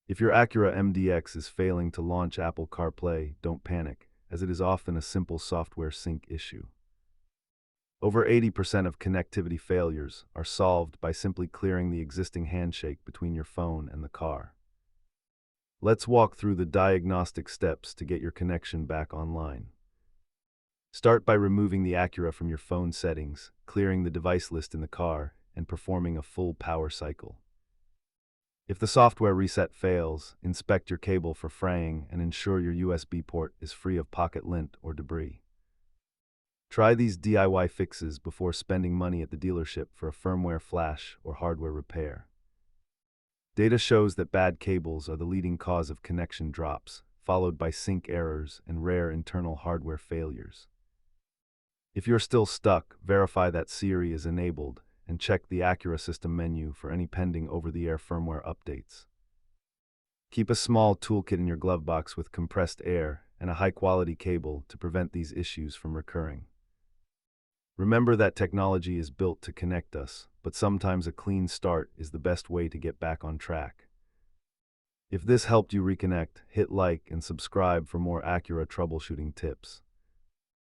If your Acura MDX is failing to launch Apple CarPlay, don't panic, as it is often a simple software sync issue. Over 80% of connectivity failures are solved by simply clearing the existing handshake between your phone and the car. Let's walk through the diagnostic steps to get your connection back online. Start by removing the Acura from your phone settings, clearing the device list in the car, and performing a full power cycle. If the software reset fails, inspect your cable for fraying and ensure your USB port is free of pocket lint or debris. Try these DIY fixes before spending money at the dealership for a firmware flash or hardware repair. Data shows that bad cables are the leading cause of connection drops, followed by sync errors and rare internal hardware failures. If you're still stuck, verify that Siri is enabled and check the Acura system menu for any pending over-the-air firmware updates. Keep a small toolkit in your glove box with compressed air and a high-quality cable to prevent these issues from recurring. Remember that technology is built to connect us, but sometimes a clean start is the best way to get back on track. If this helped you reconnect, hit like and subscribe for more Acura troubleshooting tips.